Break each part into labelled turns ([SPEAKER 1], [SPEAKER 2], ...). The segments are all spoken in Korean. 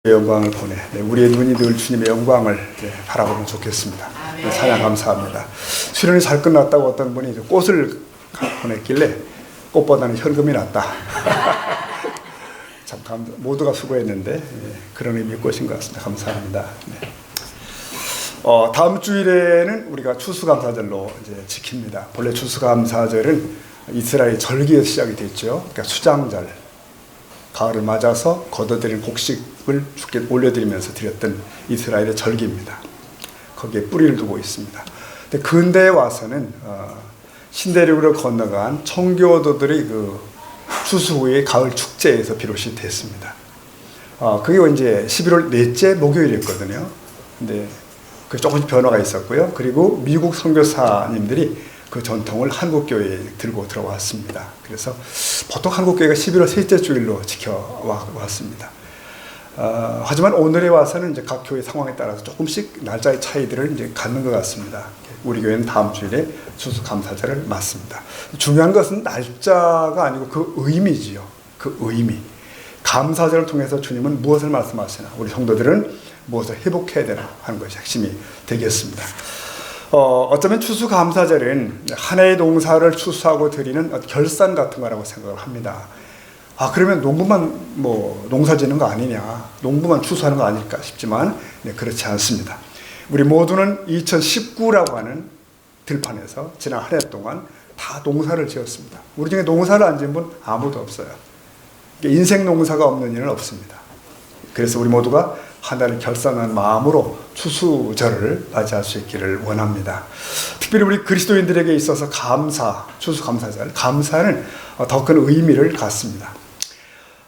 [SPEAKER 1] 영광을 보내 우리의 눈이 늘 주님의 영광을 바라보면 좋겠습니다. 찬양 감사합니다. 수련이 잘 끝났다고 어떤 분이 꽃을 보냈길래 꽃보다는 현금이 낫다. 참 모두가 수고했는데 그런 의미의 꽃인 것 같습니다. 감사합니다. 다음 주일에는 우리가 추수감사절로 이제 지킵니다. 본래 추수감사절은 이스라엘 절기에서 시작이 됐죠. 그러니까 수장절, 가을을 맞아서 걷어들인 곡식을 주께 올려드리면서 드렸던 이스라엘의 절기입니다. 거기에 뿌리를 두고 있습니다. 근데 근대에 와서는 신대륙으로 건너간 청교도들의 그 추수 후의 가을 축제에서 비롯이 됐습니다. 그게 이제 11월 넷째 목요일이었거든요. 근데 그 조금씩 변화가 있었고요. 그리고 미국 선교사님들이 그 전통을 한국교회에 들고 들어왔습니다. 그래서 보통 한국교회가 11월 셋째 주일로 지켜왔습니다. 하지만 오늘에 와서는 이제 각 교회 상황에 따라서 조금씩 날짜의 차이들을 이제 갖는 것 같습니다. 우리 교회는 다음 주일에 추수감사절을 맞습니다. 중요한 것은 날짜가 아니고 그 의미지요. 그 의미. 감사절을 통해서 주님은 무엇을 말씀하시나, 우리 성도들은 무엇을 회복해야 되나 하는 것이 핵심이 되겠습니다. 어쩌면 추수감사절은 한 해의 농사를 추수하고 드리는 결산 같은 거라고 생각을 합니다. 그러면 농부만 농사 짓는 거 아니냐, 농부만 추수하는 거 아닐까 싶지만 그렇지 않습니다. 우리 모두는 2019라고 하는 들판에서 지난 한 해 동안 다 농사를 지었습니다. 우리 중에 농사를 안 지은 분 아무도 없어요. 인생 농사가 없는 일은 없습니다. 그래서 우리 모두가 하나를 결산한 마음으로 추수절을 맞이할 수 있기를 원합니다. 특별히 우리 그리스도인들에게 있어서 추수감사절, 감사는 더 큰 의미를 갖습니다.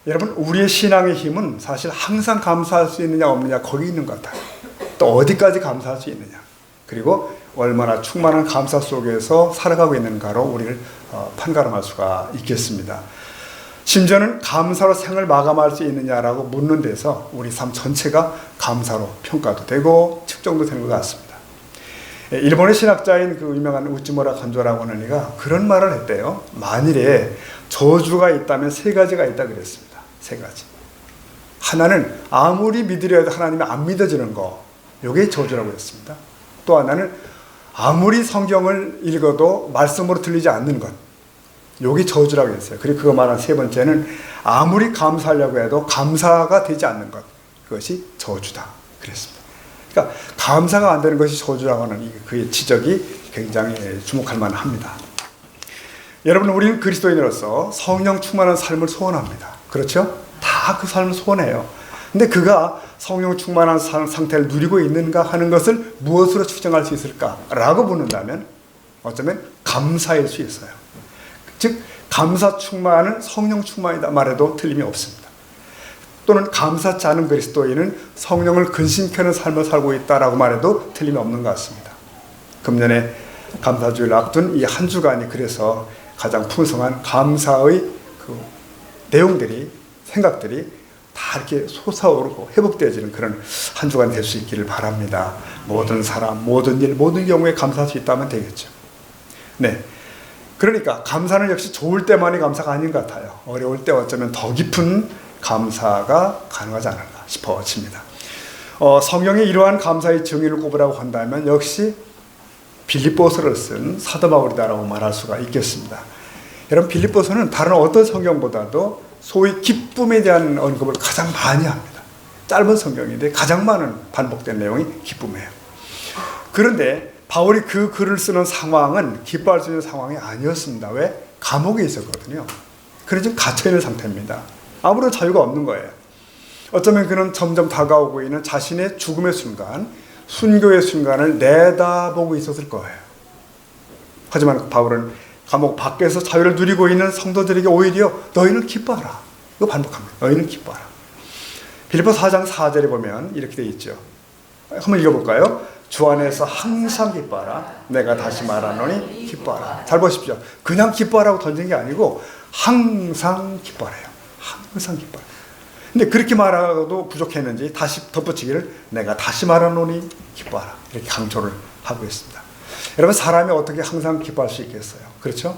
[SPEAKER 1] 여러분, 우리의 신앙의 힘은 사실 항상 감사할 수 있느냐 없느냐 거기 있는 것 같아요. 또 어디까지 감사할 수 있느냐, 그리고 얼마나 충만한 감사 속에서 살아가고 있는가로 우리를 판가름할 수가 있겠습니다. 심지어는 감사로 생을 마감할 수 있느냐라고 묻는 데서 우리 삶 전체가 감사로 평가도 되고 측정도 되는 것 같습니다. 일본의 신학자인 그 유명한 우찌무라 간조라고 하는 이가 그런 말을 했대요. 만일에 저주가 있다면 세 가지가 있다 그랬습니다. 세 가지. 하나는 아무리 믿으려 해도 하나님이 안 믿어지는 거, 이게 저주라고 했습니다. 또 하나는 아무리 성경을 읽어도 말씀으로 들리지 않는 것, 여기 저주라고 했어요. 그리고 그거 말한 세 번째는 아무리 감사하려고 해도 감사가 되지 않는 것, 그것이 저주다 그랬습니다. 그러니까 감사가 안 되는 것이 저주라고 하는 그의 지적이 굉장히 주목할 만합니다. 여러분, 우리는 그리스도인으로서 성령 충만한 삶을 소원합니다. 그렇죠? 다 그 삶을 소원해요. 근데 그가 성령 충만한 상태를 누리고 있는가 하는 것을 무엇으로 추정할 수 있을까라고 묻는다면 어쩌면 감사일 수 있어요. 즉, 감사 충만은 성령 충만이다 말해도 틀림이 없습니다. 또는 감사치 않은 그리스도인은 성령을 근심케 하는 삶을 살고 있다라고 말해도 틀림이 없는 것 같습니다. 금년에 감사주일 앞둔 이 한 주간이 그래서 가장 풍성한 감사의 그 내용들이, 생각들이 다 이렇게 솟아오르고 회복되어지는 그런 한 주간 될 수 있기를 바랍니다. 모든 사람, 모든 일, 모든 경우에 감사할 수 있다면 되겠죠. 네. 그러니까 감사는 역시 좋을 때만이 감사가 아닌 것 같아요. 어려울 때 어쩌면 더 깊은 감사가 가능하지 않을까 싶어집니다. 성경에 이러한 감사의 증인을 꼽으라고 한다면 역시 빌립보서를 쓴 사도 바울이다라고 말할 수가 있겠습니다. 여러분, 빌립보서는 다른 어떤 성경보다도 소위 기쁨에 대한 언급을 가장 많이 합니다. 짧은 성경인데 가장 많은 반복된 내용이 기쁨이에요. 그런데 바울이 그 글을 쓰는 상황은 기뻐할 수 있는 상황이 아니었습니다. 왜? 감옥에 있었거든요. 그래서 지금 갇혀있는 상태입니다. 아무런 자유가 없는 거예요. 어쩌면 그는 점점 다가오고 있는 자신의 죽음의 순간, 순교의 순간을 내다보고 있었을 거예요. 하지만 바울은 감옥 밖에서 자유를 누리고 있는 성도들에게 오히려 너희는 기뻐하라, 이거 반복합니다. 너희는 기뻐하라. 빌립보서 4장 4절에 보면 이렇게 되어 있죠. 한번 읽어볼까요? 주 안에서 항상 기뻐하라. 내가 다시 말하노니 기뻐하라. 잘 보십시오. 그냥 기뻐하라고 던진 게 아니고 항상 기뻐하래요. 항상 기뻐하라. 근데 그렇게 말하고도 부족했는지 다시 덧붙이기를 내가 다시 말하노니 기뻐하라, 이렇게 강조를 하고 있습니다. 여러분, 사람이 어떻게 항상 기뻐할 수 있겠어요? 그렇죠?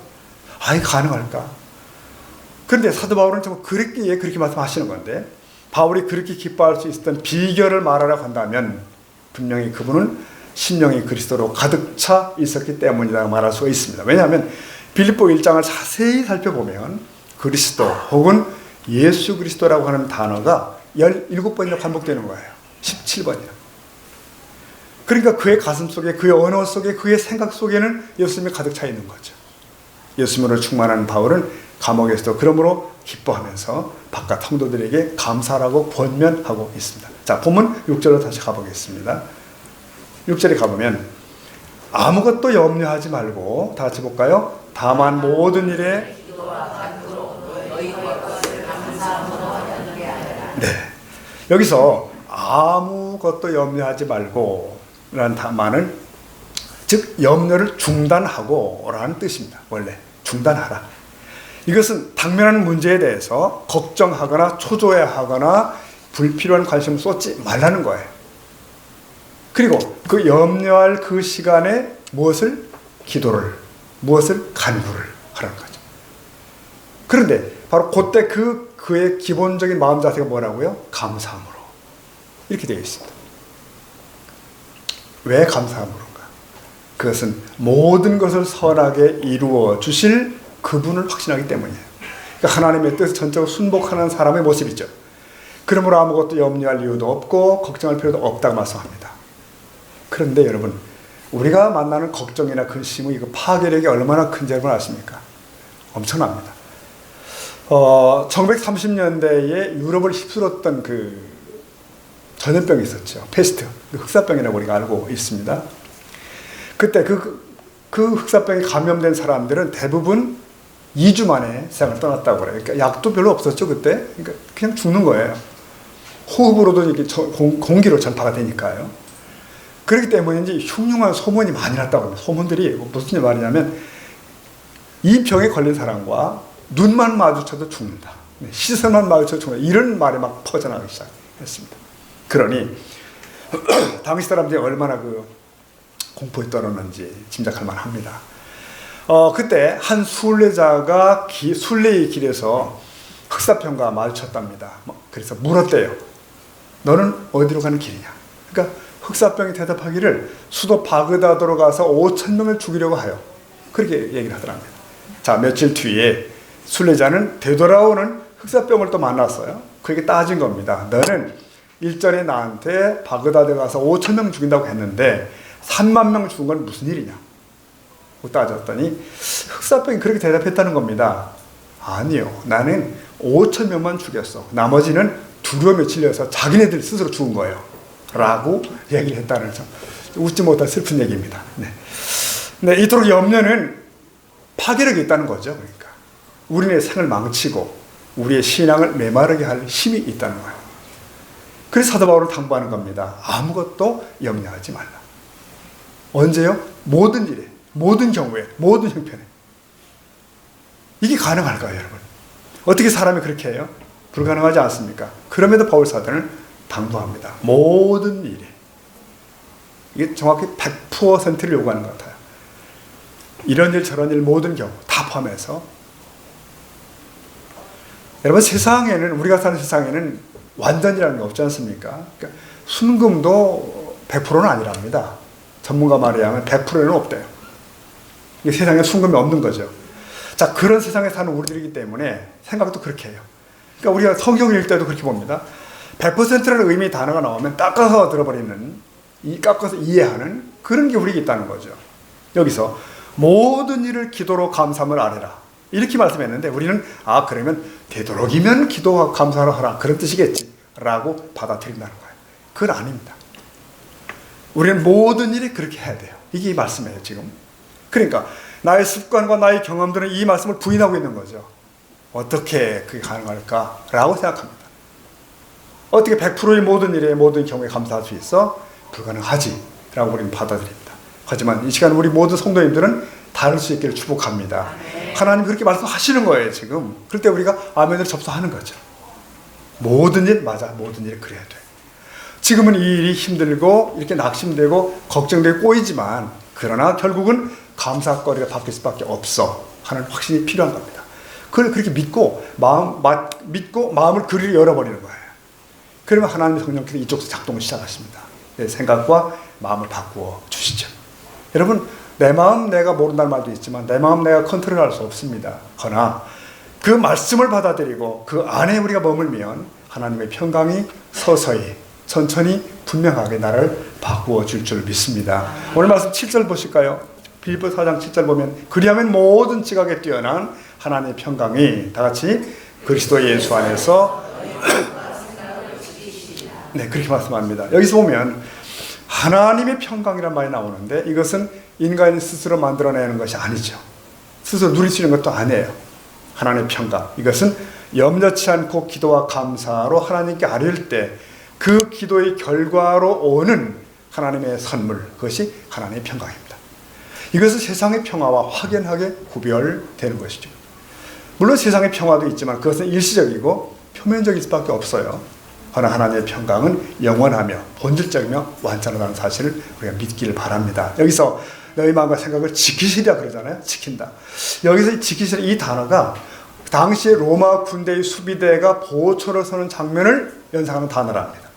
[SPEAKER 1] 가능할까? 그런데 사도 바울은 좀 그렇게 말씀하시는 건데, 바울이 그렇게 기뻐할 수 있었던 비결을 말하라고 한다면 분명히 그분은 심령이 그리스도로 가득 차 있었기 때문이라고 말할 수가 있습니다. 왜냐하면 빌립보 1장을 자세히 살펴보면 그리스도 혹은 예수 그리스도라고 하는 단어가 17번이나 반복되는 거예요. 17번이나. 그러니까 그의 가슴 속에, 그의 언어 속에, 그의 생각 속에는 예수님이 가득 차 있는 거죠. 예수님으로 충만한 바울은 감옥에서도 그러므로 기뻐하면서 바깥 성도들에게 감사라고 권면하고 있습니다. 자, 본문 6절로 다시 가보겠습니다. 6절에 가보면 아무것도 염려하지 말고, 다 같이 볼까요? 다만 모든 일에 네, 여기서 아무것도 염려하지 말고 라는 말은 즉 염려를 중단하고 라는 뜻입니다. 원래 중단하라. 이것은 당면한 문제에 대해서 걱정하거나 초조해하거나 불필요한 관심을 쏟지 말라는 거예요. 그리고 그 염려할 그 시간에 무엇을? 기도를, 무엇을? 간구를 하라는 거죠. 그런데 바로 그때 그의 기본적인 마음 자세가 뭐라고요? 감사함으로. 이렇게 되어 있습니다. 왜 감사함으로인가? 그것은 모든 것을 선하게 이루어 주실 그분을 확신하기 때문이에요. 그러니까 하나님의 뜻을 전적으로 순복하는 사람의 모습이죠. 그러므로 아무것도 염려할 이유도 없고 걱정할 필요도 없다고 말씀합니다. 그런데 여러분, 우리가 만나는 걱정이나 근심의 그 파괴력이 얼마나 큰지 여러분 아십니까? 엄청납니다. 1930년대에 유럽을 휩쓸었던 그 전염병이 있었죠. 페스트, 흑사병이라고 우리가 알고 있습니다. 그때 그 흑사병에 감염된 사람들은 대부분 2주 만에 세상을 떠났다고 그래요. 그러니까 약도 별로 없었죠, 그때. 그러니까 그냥 죽는 거예요. 호흡으로도 이렇게 공기로 전파가 되니까요. 그렇기 때문인지 흉흉한 소문이 많이 났다고 합니다. 소문들이 무슨 말이냐면 이 병에 걸린 사람과 눈만 마주쳐도 죽는다. 시선만 마주쳐도 죽는다. 이런 말이 막 퍼져나가기 시작했습니다. 그러니 당시 사람들이 얼마나 그 공포에 떨었는지 짐작할 만합니다. 그때 한 순례자가 순례의 길에서 흑사병과 마주쳤답니다. 그래서 물었대요. 너는 어디로 가는 길이냐? 그러니까 흑사병이 대답하기를 수도 바그다드로 가서 5,000명을 죽이려고 하여. 그렇게 얘기를 하더랍니다. 자, 며칠 뒤에 순례자는 되돌아오는 흑사병을 또 만났어요. 그렇게 따진 겁니다. 너는 일전에 나한테 바그다드 가서 5,000명 죽인다고 했는데 3만 명 죽은 건 무슨 일이냐? 따졌더니 흑사병이 그렇게 대답했다는 겁니다. 아니요, 나는 5,000명만 죽였어. 나머지는 두려움에 질려서 자기네들 스스로 죽은 거예요. 라고 얘기를 했다는 점. 웃지 못할 슬픈 얘기입니다. 네. 네, 이토록 염려는 파괴력이 있다는 거죠. 그러니까 우리의 생을 망치고 우리의 신앙을 메마르게 할 힘이 있다는 거예요. 그래서 사도 바울은 당부하는 겁니다. 아무것도 염려하지 말라. 언제요? 모든 일에, 모든 경우에, 모든 형편에. 이게 가능할까요, 여러분? 어떻게 사람이 그렇게 해요? 불가능하지 않습니까? 그럼에도 바울 사도는 당부합니다. 모든 일에. 이게 정확히 100%를 요구하는 것 같아요. 이런 일 저런 일 모든 경우 다 포함해서. 여러분, 세상에는, 우리가 사는 세상에는 완전이라는 게 없지 않습니까? 그러니까 순금도 100%는 아니랍니다. 전문가 말에 의하면 100%는 없대요. 이게 세상에 순금이 없는 거죠. 자, 그런 세상에 사는 우리들이기 때문에 생각도 그렇게 해요. 그러니까 우리가 성경을 읽을 때도 그렇게 봅니다. 100%라는 의미의 단어가 나오면 깎아서 들어버리는, 깎아서 이해하는 그런 게 우리에게 있다는 거죠. 여기서 모든 일을 기도로 감사함을 아뢰라. 이렇게 말씀했는데 우리는 그러면 되도록이면 기도와 감사를 하라. 그런 뜻이겠지. 라고 받아들인다는 거예요. 그건 아닙니다. 우리는 모든 일이 그렇게 해야 돼요. 이게 이 말씀이에요, 지금. 그러니까 나의 습관과 나의 경험들은 이 말씀을 부인하고 있는 거죠. 어떻게 그게 가능할까? 라고 생각합니다. 어떻게 100%의 모든 일에 모든 경우에 감사할 수 있어? 불가능하지. 라고 우리는 받아들입니다. 하지만 이 시간 우리 모든 성도님들은 다를 수 있기를 축복합니다. 하나님 그렇게 말씀하시는 거예요, 지금. 그럴 때 우리가 아멘을 접수하는 거죠. 모든 일, 맞아. 모든 일 그래야 돼. 지금은 이 일이 힘들고 이렇게 낙심되고 걱정되고 꼬이지만 그러나 결국은 감사거리가 바뀔 수밖에 없어 하는 확신이 필요한 겁니다. 그걸 그렇게 믿고 마음을 그리로 열어버리는 거예요. 그러면 하나님의 성령께서 이쪽에서 작동을 시작하십니다. 내 생각과 마음을 바꾸어 주시죠. 여러분, 내 마음 내가 모른다는 말도 있지만 내 마음 내가 컨트롤할 수 없습니다. 그러나 그 말씀을 받아들이고 그 안에 우리가 머물면 하나님의 평강이 서서히 천천히 분명하게 나를 바꾸어 줄 줄 믿습니다. 오늘 말씀 7절 보실까요? 빌립보 4장 7절 보면 그리하면 모든 지각에 뛰어난 하나님의 평강이 다 같이 그리스도 예수 안에서 네, 그렇게 말씀합니다. 여기서 보면 하나님의 평강이란 말이 나오는데 이것은 인간이 스스로 만들어내는 것이 아니죠. 스스로 누릴 수 있는 것도 아니에요. 하나님의 평강, 이것은 염려치 않고 기도와 감사로 하나님께 아뢰일 때 그 기도의 결과로 오는 하나님의 선물, 그것이 하나님의 평강입니다. 이것은 세상의 평화와 확연하게 구별되는 것이죠. 물론 세상의 평화도 있지만 그것은 일시적이고 표면적일 수밖에 없어요. 그러나 하나님의 평강은 영원하며 본질적이며 완전하다는 사실을 우리가 믿기를 바랍니다. 여기서 너희 마음과 생각을 지키시리라 그러잖아요. 지킨다. 여기서 지키시라 이 단어가 당시에 로마 군대의 수비대가 보초로 서는 장면을 연상하는 단어랍니다.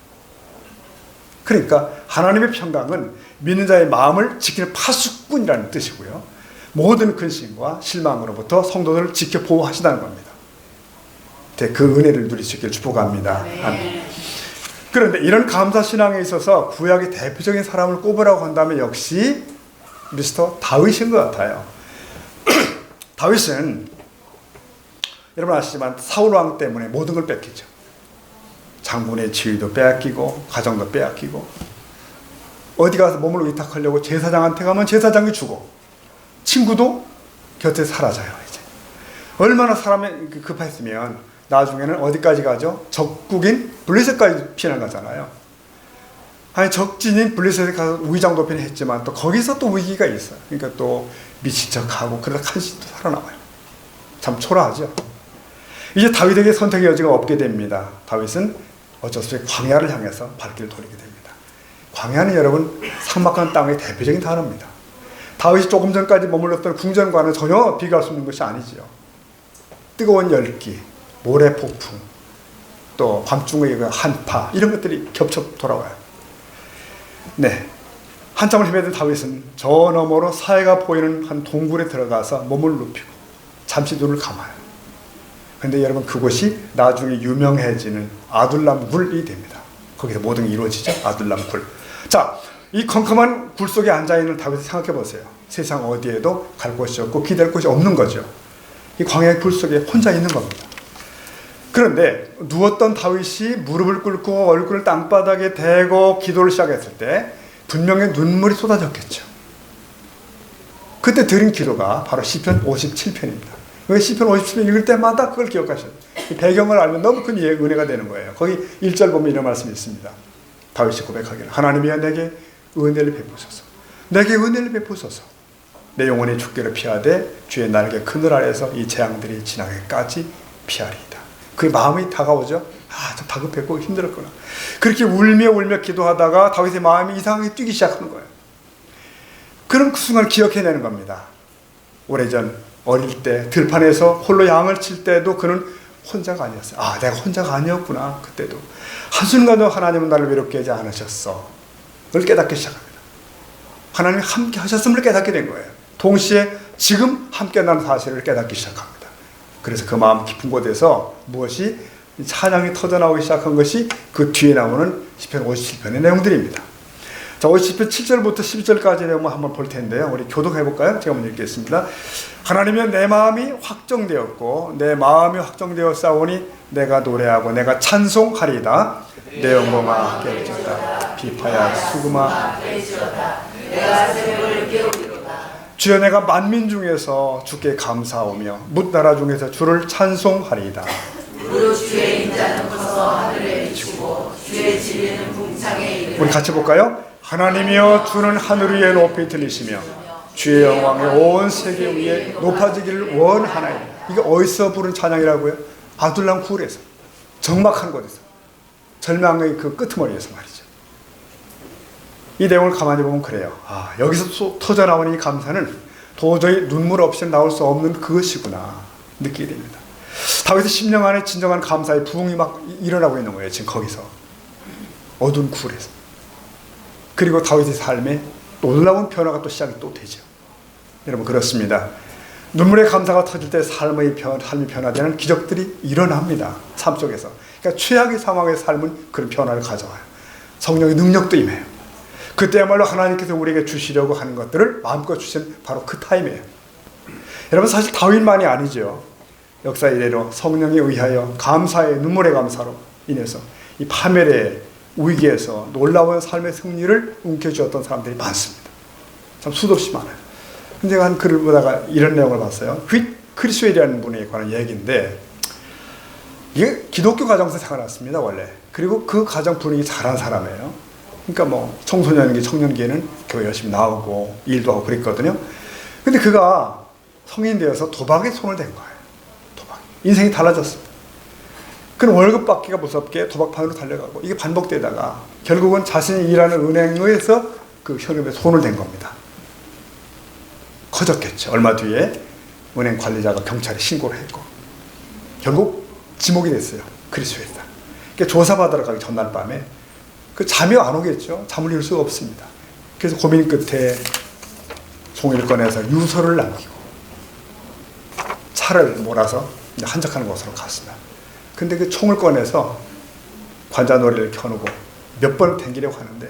[SPEAKER 1] 그러니까 하나님의 평강은 믿는 자의 마음을 지키는 파수꾼이라는 뜻이고요. 모든 근심과 실망으로부터 성도들을 지켜 보호하신다는 겁니다. 그 은혜를 누릴 수 있기를 축복합니다. 아멘. 그런데 이런 감사신앙에 있어서 구약의 대표적인 사람을 꼽으라고 한다면 역시 미스터 다윗인 것 같아요. 다윗은 여러분 아시지만 사울 왕 때문에 모든 걸 뺏기죠. 장군의 지위도 빼앗기고 가정도 빼앗기고 어디 가서 몸을 위탁하려고 제사장한테 가면 제사장이 죽어. 친구도 곁에 사라져요. 이제 얼마나 사람이 급했으면 나중에는 어디까지 가죠? 적국인 블레셋까지 피난 가잖아요. 아니 적진인 블레셋에 가서 위장 도피는 했지만 또 거기서 또 위기가 있어요. 그러니까 또 미친 척하고 그러다 간신히 또 살아남아요. 참 초라하죠. 이제 다윗에게 선택의 여지가 없게 됩니다. 다윗은 어쩔 수 없이 광야를 향해서 발길을 돌리게 됩니다. 광야는 여러분 삭막한 땅의 대표적인 단어입니다. 다윗이 조금 전까지 머물렀던 궁전과는 전혀 비교할 수 없는 것이 아니지요. 뜨거운 열기, 모래 폭풍, 또 밤중의 한파 이런 것들이 겹쳐 돌아와요. 네, 한참을 헤매던 다윗은 저 너머로 사해가 보이는 한 동굴에 들어가서 몸을 눕히고 잠시 눈을 감아요. 그런데 여러분 그곳이 나중에 유명해지는 아둘람 굴이 됩니다. 거기서 모든 게 이루어지죠. 아둘람 굴. 자, 이 컴컴한 굴 속에 앉아있는 다윗을 생각해 보세요. 세상 어디에도 갈 곳이 없고 기댈 곳이 없는 거죠. 이 광야의 굴 속에 혼자 있는 겁니다. 그런데 누웠던 다윗이 무릎을 꿇고 얼굴을 땅바닥에 대고 기도를 시작했을 때 분명히 눈물이 쏟아졌겠죠. 그때 드린 기도가 바로 시편 57편입니다. 시편 57편 읽을 때마다 그걸 기억하셔야 돼요. 배경을 알면 너무 큰 은혜가 되는 거예요. 거기 1절 보면 이런 말씀이 있습니다. 다윗이 고백하기를 하나님이여 내게 은혜를 베푸소서. 내게 은혜를 베푸소서. 내 영혼의 죽기를 피하되 주의 날개 그늘 아래에서 이 재앙들이 지나기까지 피하리이다. 그 마음이 다가오죠. 좀 다급했고 힘들었구나. 그렇게 울며 기도하다가 다윗의 마음이 이상하게 뛰기 시작하는 거예요. 그런 그 순간을 기억해내는 겁니다. 오래전 어릴 때 들판에서 홀로 양을 칠 때도 그는 혼자가 아니었어요. 내가 혼자가 아니었구나. 그때도 한순간도 하나님은 나를 외롭게 하지 않으셨어. 그걸 깨닫기 시작합니다. 하나님이 함께 하셨음을 깨닫게 된 거예요. 동시에 지금 함께 나는 사실을 깨닫기 시작합니다. 그래서 그 마음 깊은 곳에서 무엇이 찬양이 터져나오기 시작한 것이 그 뒤에 나오는 시편 57편의 내용들입니다. 자, 50편 7절부터 12절까지 내용을 한번 볼 텐데요. 우리 교독해 볼까요? 제가 한번 읽겠습니다. 하나님이여 내 마음이 확정되었고 내 마음이 확정되어 싸우니 내가 노래하고 내가 찬송하리이다. 내 영광아 깨어지다. 비파야 수금아 주여 내가 만민 중에서 주께 감사하오며 뭇나라 중에서 주를 찬송하리이다.
[SPEAKER 2] 무릇 주의 인자는 커서 하늘에 비추고 주의 진리는 궁창에 이르리라.
[SPEAKER 1] 우리 같이 볼까요? 하나님이여 주는 하늘 위에 높이 들리시며 주의 영광이 온 세계 위에 높아지기를 원하나이다. 이게 어디서 부른 찬양이라고요? 아둘람 굴에서, 적막한 곳에서, 절망의 그 끄트머리에서 말이죠. 이 내용을 가만히 보면 그래요. 여기서 터져나오는 이 감사는 도저히 눈물 없이 나올 수 없는 그것이구나 느끼게 됩니다. 다윗의 심령 안에 진정한 감사의 부흥이 막 일어나고 있는 거예요. 지금 거기서. 어두운 굴에서. 그리고 다윗의 삶에 놀라운 변화가 또 시작이 또 되죠. 여러분 그렇습니다. 눈물의 감사가 터질 때 삶이 변화되는 기적들이 일어납니다. 삶 속에서. 그러니까 최악의 상황의 삶은 그런 변화를 가져와요. 성령의 능력도 임해요. 그때야말로 하나님께서 우리에게 주시려고 하는 것들을 마음껏 주신 바로 그 타임이에요. 여러분 사실 다윗만이 아니죠. 역사 이래로 성령에 의하여 감사의 눈물의 감사로 인해서 이 파멸의 위기에서 놀라운 삶의 승리를 움켜쥐었던 사람들이 많습니다. 참 수도 없이 많아요. 근데 제가 한 글을 보다가 이런 내용을 봤어요. 휘트 크리스웰이라는 분에 관한 얘기인데 이게 기독교 가정에서 태어났습니다 원래. 그리고 그 가정 분위기 잘한 사람이에요. 그러니까 뭐 청소년기 청년기에는 교회 열심히 나오고 일도 하고 그랬거든요. 근데 그가 성인 되어서 도박에 손을 댄 거예요. 도박. 인생이 달라졌습니다. 그는 월급 받기가 무섭게 도박판으로 달려가고 이게 반복되다가 결국은 자신이 일하는 은행에서 그 현금에 손을 댄 겁니다. 커졌겠죠. 얼마 뒤에 은행 관리자가 경찰에 신고를 했고 결국 지목이 됐어요. 크리스웰이다. 그러니까 조사받으러 가기 전날 밤에 그 잠이 안 오겠죠. 잠을 이룰 수가 없습니다. 그래서 고민 끝에 종이를 꺼내서 유서를 남기고 차를 몰아서 한적한 곳으로 갔습니다. 근데 그 총을 꺼내서 관자놀이를 켜놓고 몇 번 댕기려고 하는데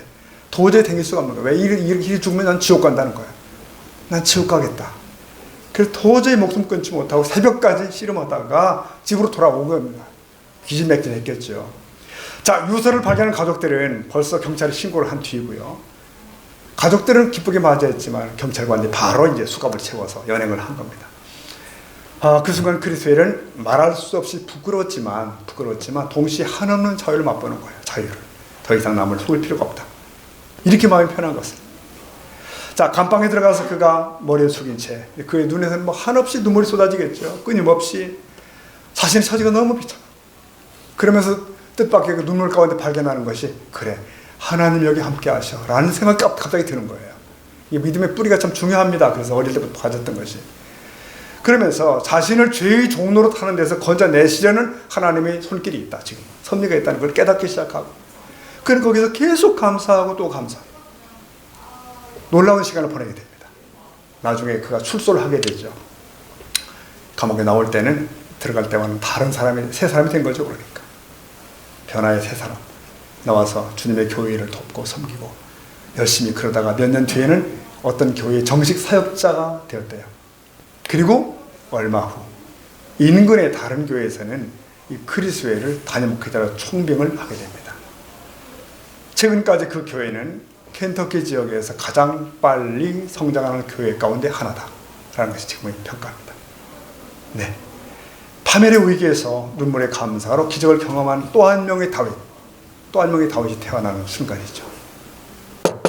[SPEAKER 1] 도저히 댕길 수가 없는 거예요. 왜 이렇게 죽으면 난 지옥 간다는 거예요. 난 지옥 가겠다. 그래서 도저히 목숨 끊지 못하고 새벽까지 씨름하다가 집으로 돌아온 겁니다. 기진맥진했겠죠. 자, 유서를 발견한 가족들은 벌써 경찰에 신고를 한 뒤이고요. 가족들은 기쁘게 맞이했지만 경찰관이 바로 이제 수갑을 채워서 연행을 한 겁니다. 그 순간 크리스웰은 말할 수 없이 부끄러웠지만 동시에 한없는 자유를 맛보는 거예요. 자유를. 더 이상 남을 속일 필요가 없다. 이렇게 마음이 편한 것을. 자, 감방에 들어가서 그가 머리를 숙인 채 그의 눈에서는 뭐 한없이 눈물이 쏟아지겠죠. 끊임없이 자신의 처지가 너무 비참해. 그러면서 뜻밖의 그 눈물 가운데 발견하는 것이 그래 하나님 여기 함께 하셔 라는 생각이 갑자기 드는 거예요. 이 믿음의 뿌리가 참 중요합니다. 그래서 어릴 때부터 가졌던 것이. 그러면서 자신을 죄의 종로로 타는 데서 건져내시려는 하나님의 손길이 있다. 지금 섭리가 있다는 걸 깨닫기 시작하고 그는 거기서 계속 감사하고 또 감사하고 놀라운 시간을 보내게 됩니다. 나중에 그가 출소를 하게 되죠. 감옥에 나올 때는 들어갈 때와는 다른 사람이 새 사람이 된 거죠. 그러니까 변화의 새 사람 나와서 주님의 교회를 돕고 섬기고 열심히 그러다가 몇 년 뒤에는 어떤 교회의 정식 사역자가 되었대요. 그리고 얼마 후 인근의 다른 교회에서는 이 크리스웰을 담임 목회자로 총병을 하게 됩니다. 최근까지 그 교회는 켄터키 지역에서 가장 빨리 성장하는 교회 가운데 하나다라는 것이 지금의 평가입니다. 네, 파멸의 위기에서 눈물의 감사로 기적을 경험한 또 한 명의 다윗이 태어나는 순간이죠.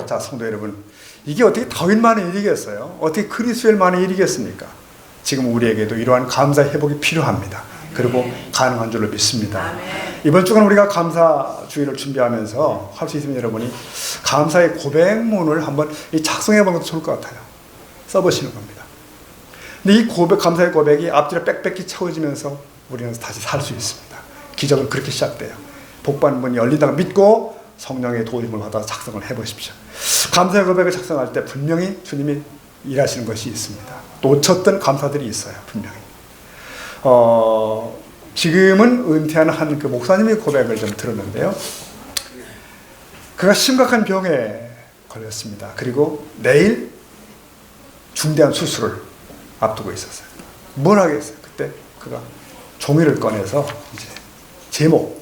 [SPEAKER 1] 자, 성도 여러분, 이게 어떻게 다윗만의 일이겠어요? 어떻게 크리스웰만의 일이겠습니까? 지금 우리에게도 이러한 감사 회복이 필요합니다. 그리고 가능한 줄로 믿습니다. 이번 주간 우리가 감사 주일을 준비하면서 할 수 있으면 여러분이 감사의 고백문을 한번 작성해 보는 것도 좋을 것 같아요. 써보시는 겁니다. 근데 이 감사의 고백이 앞뒤로 빽빽히 채워지면서 우리는 다시 살 수 있습니다. 기적은 그렇게 시작돼요. 복받는 문이 열린다고 믿고 성령의 도움을 받아 작성을 해보십시오. 감사의 고백을 작성할 때 분명히 주님이 일하시는 것이 있습니다. 놓쳤던 감사들이 있어요. 분명히. 지금은 은퇴한 한 그 목사님의 고백을 좀 들었는데요. 그가 심각한 병에 걸렸습니다. 그리고 내일 중대한 수술을 앞두고 있었어요. 뭘 하겠어요? 그때 그가 종이를 꺼내서 이제 제목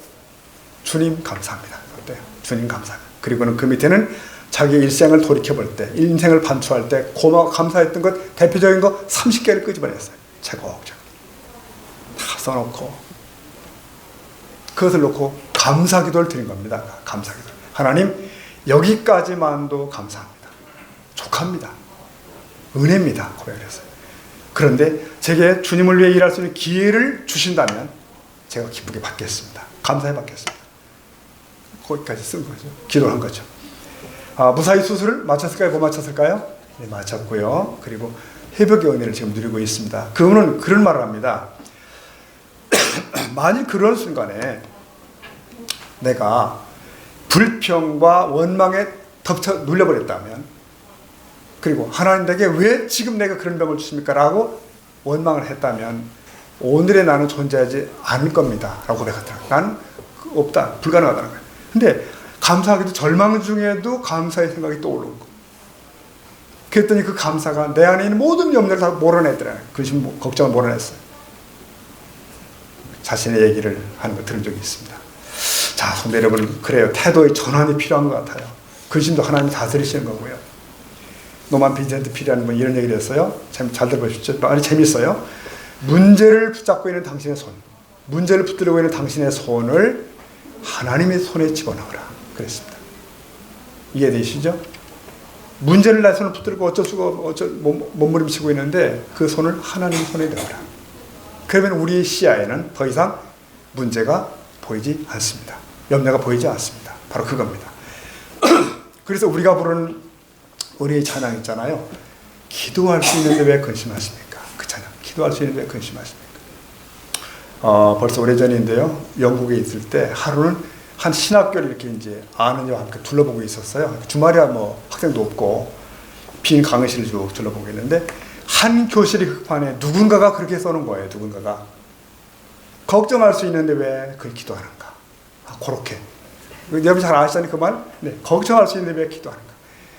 [SPEAKER 1] 주님 감사합니다. 어때요? 주님 감사합니다. 그리고는 그 밑에는 자기 일생을 돌이켜볼 때, 인생을 반추할 때 고마워 감사했던 것 대표적인 거 30개를 끄집어냈어요. 차곡차곡 다 써놓고 그것을 놓고 감사기도를 드린 겁니다. 감사기도. 하나님 여기까지만도 감사합니다. 족합니다. 은혜입니다. 고백을 했어요. 그런데 제게 주님을 위해 일할 수 있는 기회를 주신다면 제가 기쁘게 받겠습니다. 감사해 받겠습니다. 거기까지 쓴 거죠. 기도를 한 거죠. 무사히 수술을 마쳤을까요? 못 마쳤을까요? 네, 마쳤고요. 그리고 회복의 은혜를 지금 누리고 있습니다. 그분은 그런 말을 합니다. 만일 그런 순간에 내가 불평과 원망에 덮쳐 눌려버렸다면, 그리고 하나님에게 왜 지금 내가 그런 병을 주십니까? 라고 원망을 했다면 오늘의 나는 존재하지 않을 겁니다 라고 고백하더라고요. 나는 없다, 불가능하다는 거예요. 근데 감사하게도 절망 중에도 감사의 생각이 떠오르는 거예요. 그랬더니 그 감사가 내 안에 있는 모든 염려를 다 몰아내더라고요. 근심, 걱정을 몰아냈어요. 자신의 얘기를 하는 거 들은 적이 있습니다. 자, 성도 여러분, 그래요. 태도의 전환이 필요한 것 같아요. 근심도 하나님이 다스리시는 거고요. 노만 빈센트 피라는 분 이런 얘기를 했어요. 잘 들어보십시오. 아주 재밌어요. 문제를 붙잡고 있는 당신의 손, 문제를 붙들고 있는 당신의 손을 하나님의 손에 집어넣으라 그랬습니다. 이해되시죠? 문제를 내 손을 붙들고 어쩔 수가 몸부림치고 있는데 그 손을 하나님의 손에 넣으라. 그러면 우리의 시야에는 더 이상 문제가 보이지 않습니다. 염려가 보이지 않습니다. 바로 그겁니다. 그래서 우리가 부르는 우리의 찬양 있잖아요. 기도할 수 있는데 왜 근심하십니까? 그 찬양. 기도할 수 있는데 왜 근심하십니까? 벌써 오래전인데요. 영국에 있을 때 하루는 한 신학교를 이렇게 이제 아는 여와 함께 둘러보고 있었어요. 주말이야 뭐 학생도 없고 빈 강의실을 쭉 둘러보고 있는데 한 교실의 흑판에 누군가가 그렇게 써놓은 거예요. 누군가가 걱정할 수 있는데 왜 그걸 기도하는가? 그렇게 여러분 잘 아시잖아요 그 말? 네, 걱정할 수 있는데 왜 기도하는가?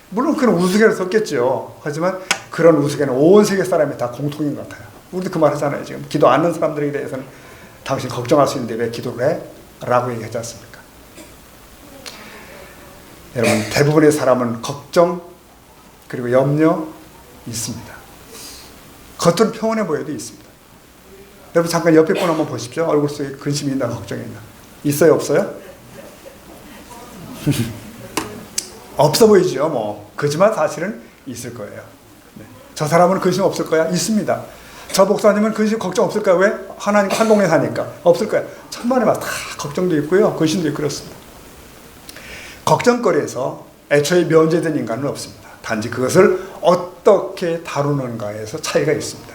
[SPEAKER 1] 물론 그런 우스개를 썼겠죠. 하지만 그런 우스개는 온 세계 사람이 다 공통인 것 같아요. 우리도 그 말 하잖아요. 지금 기도 안 하는 사람들에 대해서는 당신 걱정할 수 있는데 왜 기도를 해? 라고 얘기하지 않습니까? 여러분 대부분의 사람은 걱정 그리고 염려 있습니다. 겉으로 평온해 보여도 있습니다. 여러분 잠깐 옆에 분 한번 보십시오. 얼굴 속에 근심이 있나 걱정이 있나. 있어요 없어요? 없어 보이죠. 뭐 그지만 사실은 있을 거예요. 네. 저 사람은 근심 없을 거야? 있습니다. 저 목사님은 근심 걱정 없을 거야? 왜? 하나님과 한 동네 사니까. 없을 거야. 천만에만 다 걱정도 있고요. 근심도 있고 그렇습니다. 걱정거리에서 애초에 면제된 인간은 없습니다. 단지 그것을 어떻게 다루는가에서 차이가 있습니다.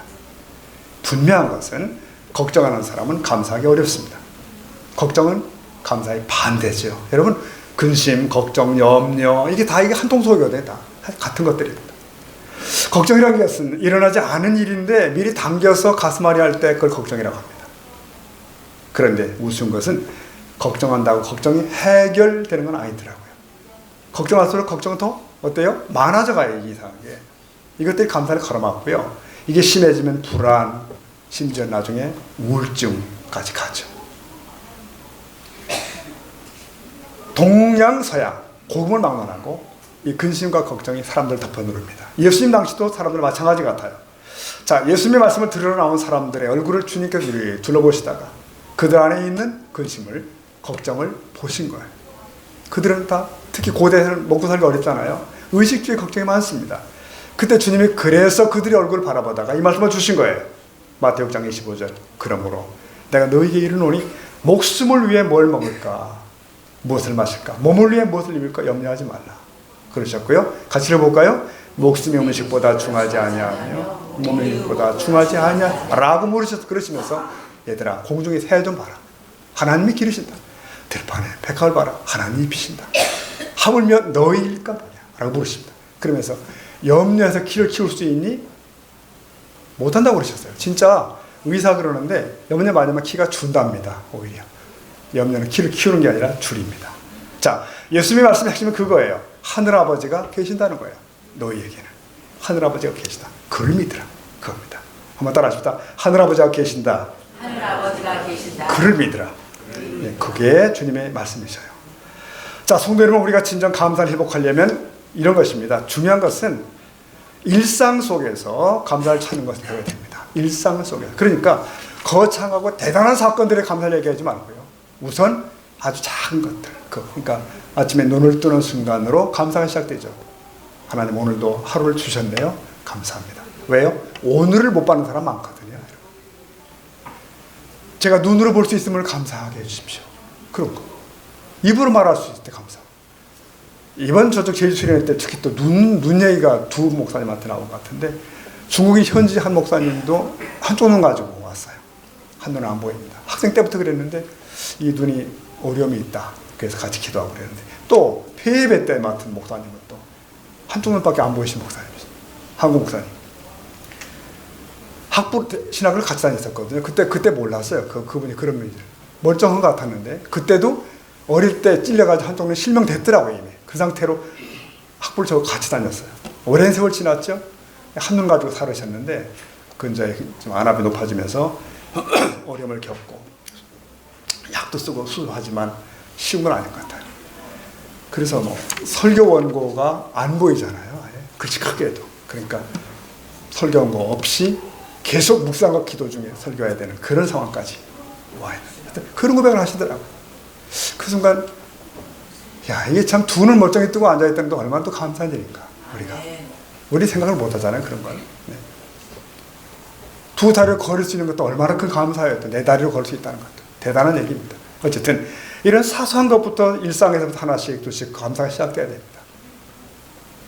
[SPEAKER 1] 분명한 것은 걱정하는 사람은 감사하기 어렵습니다. 걱정은 감사의 반대죠. 여러분 근심, 걱정, 염려 이게 한 통속이거든요. 다 같은 것들입니다. 걱정이라는 것은 일어나지 않은 일인데 미리 당겨서 가슴앓이 할 때 그걸 걱정이라고 합니다. 그런데 우스운 것은 걱정한다고 걱정이 해결되는 건 아니더라고요. 걱정할수록 걱정은 더 어때요? 많아져 가요. 이상하게. 이것들이 감사를 가로막고요. 이게 심해지면 불안, 심지어 나중에 우울증까지 가죠. 동양서양, 복음을 막론하고 이 근심과 걱정이 사람들을 덮어 누릅니다. 예수님 당시도 사람들 마찬가지 같아요. 자, 예수님의 말씀을 들으러 나온 사람들의 얼굴을 주님께서 둘러보시다가 그들 안에 있는 근심을, 걱정을 보신 거예요. 그들은 다 특히 고대에는 먹고 살기 어렵잖아요. 의식주의 걱정이 많습니다. 그때 주님이 그래서 그들의 얼굴을 바라보다가 이 말씀을 주신 거예요. 마태복음 6장 25절. 그러므로 내가 너희에게 이르노니 목숨을 위해 뭘 먹을까? 무엇을 마실까? 몸을 위해 무엇을 입을까? 염려하지 말라. 그러셨고요. 같이 읽어볼까요? 목숨이 음식보다 중하지 아니하며 몸의 힘보다 중하지 아니하냐 라고 물으셔서 그러시면서 얘들아 공중의 새 좀 봐라. 하나님이 기르신다. 들판에 백합을 봐라. 하나님이 입히신다. 하물며 너희일까 뭐냐 라고 물으십니다. 그러면서 염려해서 키를 키울 수 있니? 못한다고 그러셨어요. 진짜 의사 그러는데 염려 많으면 키가 준답니다. 오히려 염려는 키를 키우는 게 아니라 줄입니다. 자, 예수님의 말씀하시면 그거예요. 하늘아버지가 계신다는 거예요. 너희에게는 하늘아버지가 계시다. 그걸 믿으라. 그겁니다. 한번 따라 하십시다. 하늘아버지가 계신다.
[SPEAKER 2] 하늘아버지가 계신다.
[SPEAKER 1] 그를 믿으라. 네, 그게 주님의 말씀이셔요. 자, 성도 여러분, 우리가 진정 감사를 회복하려면 이런 것입니다. 중요한 것은 일상 속에서 감사를 찾는 것을 배워야 됩니다. 일상 속에서. 그러니까 거창하고 대단한 사건들의 감사를 얘기하지 말고요. 우선 아주 작은 것들. 그러니까 아침에 눈을 뜨는 순간으로 감사가 시작되죠. 하나님 오늘도 하루를 주셨네요. 감사합니다. 왜요? 오늘을 못 받는 사람 많거든요. 제가 눈으로 볼 수 있음을 감사하게 해주십시오. 그런 거. 입으로 말할 수 있을 때 감사. 이번 저쪽 제주 수련회 때 특히 또 눈 얘기가 두 목사님한테 나온 것 같은데 중국인 현지 한 목사님도 한쪽 눈 가지고 왔어요. 한 눈은 안 보입니다. 학생 때부터 그랬는데 이 눈이 어려움이 있다. 그래서 같이 기도하고 그랬는데 또 폐예배 때 맡은 목사님은 또 한쪽 눈밖에 안 보이신 목사님이죠. 한국 목사님. 학부 신학을 같이 다녔었거든요. 그때 몰랐어요. 그분이 그런 분이죠. 멀쩡한 것 같았는데 그때도 어릴 때 찔려가지고 한쪽 눈 실명됐더라고요. 이미. 그 상태로 학부를 저하고 같이 다녔어요. 오랜 세월 지났죠. 한눈 가지고 살으셨는데 그 이제 좀 안압이 높아지면서 어려움을 겪고 약도 쓰고 수술하지만 쉬운 건 아닌 것 같아요. 그래서 뭐 설교 원고가 안 보이잖아요. 글씨 크게 해도. 그러니까 설교 원고 없이 계속 묵상과 기도 중에 설교해야 되는 그런 상황까지 와 있는 그런 고백을 하시더라고요. 그 순간 야 이게 참 두 눈 멀쩡히 뜨고 앉아있다는 게 얼마나 또 감사한 일인가. 우리 생각을 못 하잖아요. 그런 걸. 네. 두 다리로 걸을 수 있는 것도 얼마나 큰 감사예요. 또 네 다리로 걸을 수 있다는 것도 대단한 얘기입니다. 어쨌든 이런 사소한 것부터 일상에서부터 하나씩 두씩 감사가 시작돼야 됩니다.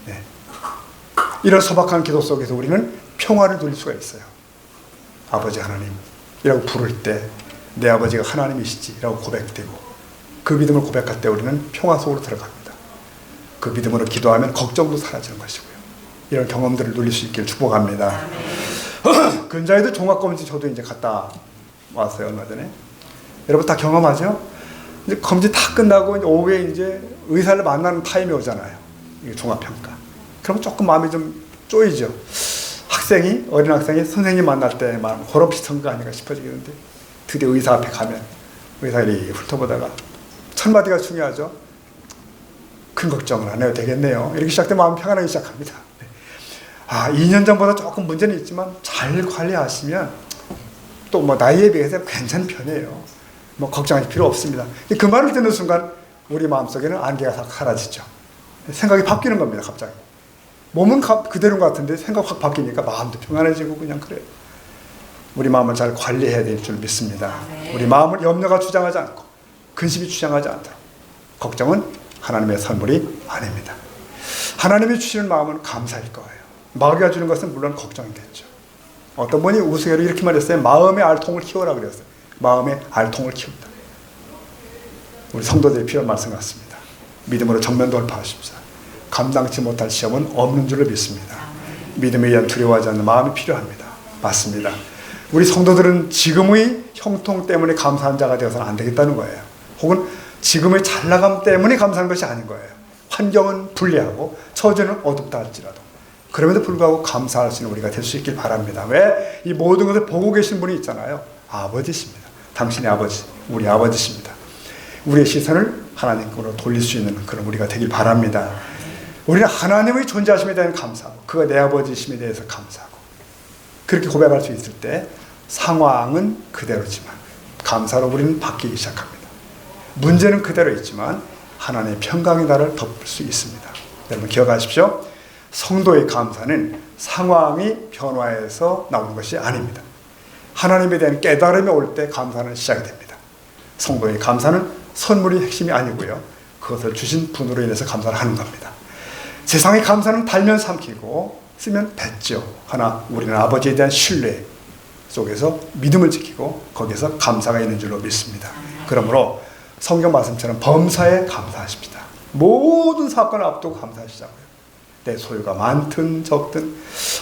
[SPEAKER 1] 네. 이런 소박한 기도 속에서 우리는 평화를 누릴 수가 있어요. 아버지 하나님이라고 부를 때 내 아버지가 하나님이시지라고 고백되고 그 믿음을 고백할 때 우리는 평화 속으로 들어갑니다. 그 믿음으로 기도하면 걱정도 사라지는 것이고요. 이런 경험들을 누릴 수 있기를 축복합니다. 근자에도 종합검진 저도 이제 갔다 왔어요. 얼마 전에. 여러분 다 경험하죠? 이제 검진 다 끝나고 이제 오후에 이제 의사를 만나는 타임이 오잖아요. 이게 종합평가. 그럼 조금 마음이 좀 쪼이죠. 어린 학생이 선생님 만날 때만 그런 비슷한 거 아닌가 싶어지겠는데 드디어 의사 앞에 가면 의사가 이렇게 훑어보다가 첫 마디가 중요하죠. 큰 걱정을 안 해도 되겠네요. 이렇게 시작되면 마음이 평안하기 시작합니다. 2년 전보다 조금 문제는 있지만 잘 관리하시면 또 뭐 나이에 비해서 괜찮은 편이에요. 뭐 걱정할 필요 없습니다. 그 말을 듣는 순간 우리 마음속에는 안개가 사라지죠. 생각이 바뀌는 겁니다. 갑자기. 몸은 그대로인 것 같은데 생각 확 바뀌니까 마음도 평안해지고 그냥 그래요. 우리 마음을 잘 관리해야 될 줄 믿습니다. 우리 마음을 염려가 주장하지 않고 근심이 주장하지 않도록. 걱정은 하나님의 선물이 아닙니다. 하나님이 주시는 마음은 감사일 거예요. 마귀가 주는 것은 물론 걱정이겠죠. 어떤 분이 우스개로 이렇게 말했어요. 마음의 알통을 키워라 그랬어요. 마음의 알통을 키운다. 우리 성도들이 필요한 말씀 같습니다. 믿음으로 정면 돌파하십시오. 감당치 못할 시험은 없는 줄로 믿습니다. 믿음에 의한 두려워하지 않는 마음이 필요합니다. 맞습니다. 우리 성도들은 지금의 형통 때문에 감사한 자가 되어서는 안 되겠다는 거예요. 혹은 지금의 잘나감 때문에 감사하는 것이 아닌 거예요. 환경은 불리하고 처지는 어둡다 할지라도 그럼에도 불구하고 감사할 수 있는 우리가 될 수 있길 바랍니다. 왜? 이 모든 것을 보고 계신 분이 있잖아요. 아버지십니다. 당신의 아버지, 우리 아버지십니다. 우리의 시선을 하나님께로 돌릴 수 있는 그런 우리가 되길 바랍니다. 우리는 하나님의 존재하심에 대한 감사하고 그가 내 아버지심에 대해서 감사하고 그렇게 고백할 수 있을 때 상황은 그대로지만 감사로 우리는 바뀌기 시작합니다. 문제는 그대로 있지만 하나님의 평강이 나를 덮을 수 있습니다. 여러분 기억하십시오. 성도의 감사는 상황이 변화해서 나오는 것이 아닙니다. 하나님에 대한 깨달음이 올 때 감사는 시작이 됩니다. 성도의 감사는 선물이 핵심이 아니고요. 그것을 주신 분으로 인해서 감사를 하는 겁니다. 세상의 감사는 달면 삼키고 쓰면 뱉죠. 하나 우리는 아버지에 대한 신뢰 속에서 믿음을 지키고 거기서 감사가 있는 줄로 믿습니다. 그러므로 성경 말씀처럼 범사에 감사하십니다. 모든 사건을 앞두고 감사하시자고요. 내 소유가 많든 적든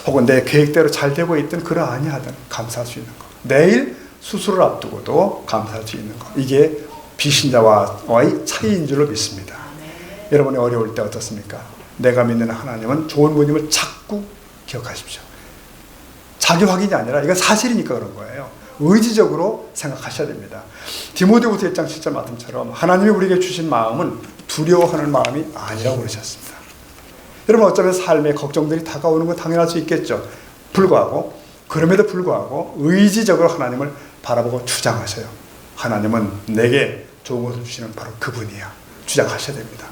[SPEAKER 1] 혹은 내 계획대로 잘 되고 있든 그러하니 하든 감사할 수 있는 것. 내일 수술을 앞두고도 감사할 수 있는 것. 이게 비신자와의 차이인 줄로 믿습니다. 여러분이 어려울 때 어떻습니까? 내가 믿는 하나님은 좋은 분임을 자꾸 기억하십시오. 자기 확인이 아니라 이건 사실이니까 그런 거예요. 의지적으로 생각하셔야 됩니다. 디모데후서 1장 7절 말씀처럼 하나님이 우리에게 주신 마음은 두려워하는 마음이 아니라고 그러셨습니다. 여러분 어쩌면 삶의 걱정들이 다가오는 건 당연할 수 있겠죠. 그럼에도 불구하고 의지적으로 하나님을 바라보고 주장하셔요. 하나님은 내게 좋은 것을 주시는 바로 그분이야. 주장하셔야 됩니다.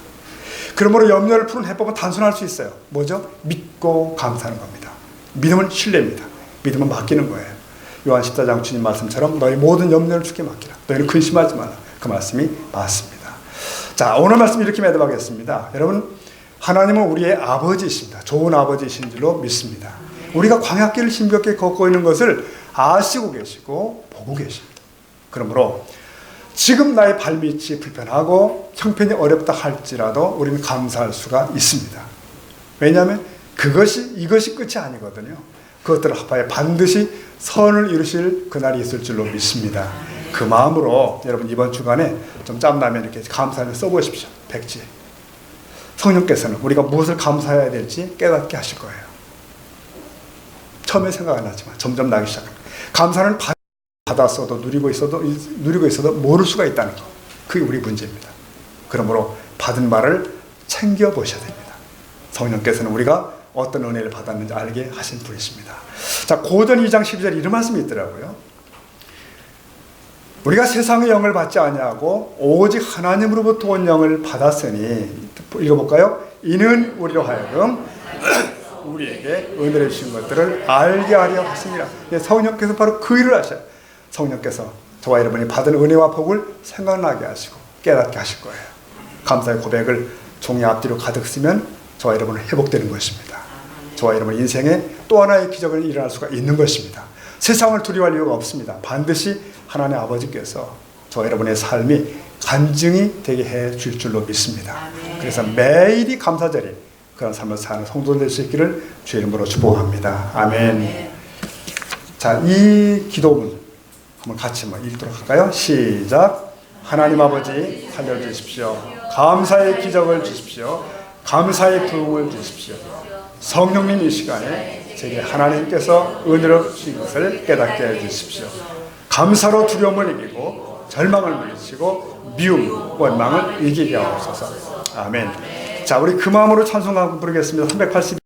[SPEAKER 1] 그러므로 염려를 푸는 해법은 단순할 수 있어요. 뭐죠? 믿고 감사하는 겁니다. 믿음은 신뢰입니다. 믿음은 맡기는 거예요. 요한 14장 주님 말씀처럼 너희 모든 염려를 주께 맡기라. 너희는 근심하지 말라. 그 말씀이 맞습니다. 자, 오늘 말씀 이렇게 매듭하겠습니다. 여러분 하나님은 우리의 아버지이십니다. 좋은 아버지이신 줄로 믿습니다. 우리가 광야길을 힘겹게 걷고 있는 것을 아시고 계시고 보고 계십니다. 그러므로 지금 나의 발밑이 불편하고 형편이 어렵다 할지라도 우리는 감사할 수가 있습니다. 왜냐하면 이것이 끝이 아니거든요. 그것들을 합하여 반드시 선을 이루실 그날이 있을 줄로 믿습니다. 그 마음으로 여러분 이번 주간에 좀 짬나면 이렇게 감사를 써보십시오. 백지. 성령께서는 우리가 무엇을 감사해야 될지 깨닫게 하실 거예요. 처음에 생각 안 나지만 점점 나기 시작합니다. 감사는 받았어도 누리고 있어도 모를 수가 있다는 것. 그게 우리 문제입니다. 그러므로 받은 바를 챙겨보셔야 됩니다. 성령께서는 우리가 어떤 은혜를 받았는지 알게 하신 분이십니다. 자, 고전 2장 12절에 이런 말씀이 있더라고요. 우리가 세상의 영을 받지 아니하고 오직 하나님으로부터 온 영을 받았으니, 읽어볼까요? 이는 우리로 하여금 우리에게 은혜를 주신 것들을 알게 하려 하십니다. 성령께서 바로 그 일을 하셔요. 성령께서 저와 여러분이 받은 은혜와 복을 생각나게 하시고 깨닫게 하실 거예요. 감사의 고백을 종이 앞뒤로 가득 쓰면 저와 여러분은 회복되는 것입니다. 저와 여러분 인생에 또 하나의 기적을 일어날 수가 있는 것입니다. 세상을 두려워할 이유가 없습니다. 반드시 하나님 아버지께서 저와 여러분의 삶이 간증이 되게 해 줄 줄로 믿습니다. 그래서 매일이 감사절이 그런 삶을 사는 성도들 될 수 있기를 주의 이름으로 축복합니다. 아멘. 자, 이 기도문 한번 같이 읽도록 할까요? 시작. 하나님 아버지 살려주십시오. 감사의 기적을 주십시오. 감사의 부흥을 주십시오. 성령님 이 시간에 제게 하나님께서 은혜로 주신 것을 깨닫게 해주십시오. 감사로 두려움을 이기고 절망을 물리치고 미움, 원망을 이기게 하옵소서. 아멘. 자, 우리 그 마음으로 찬송하고 부르겠습니다. 380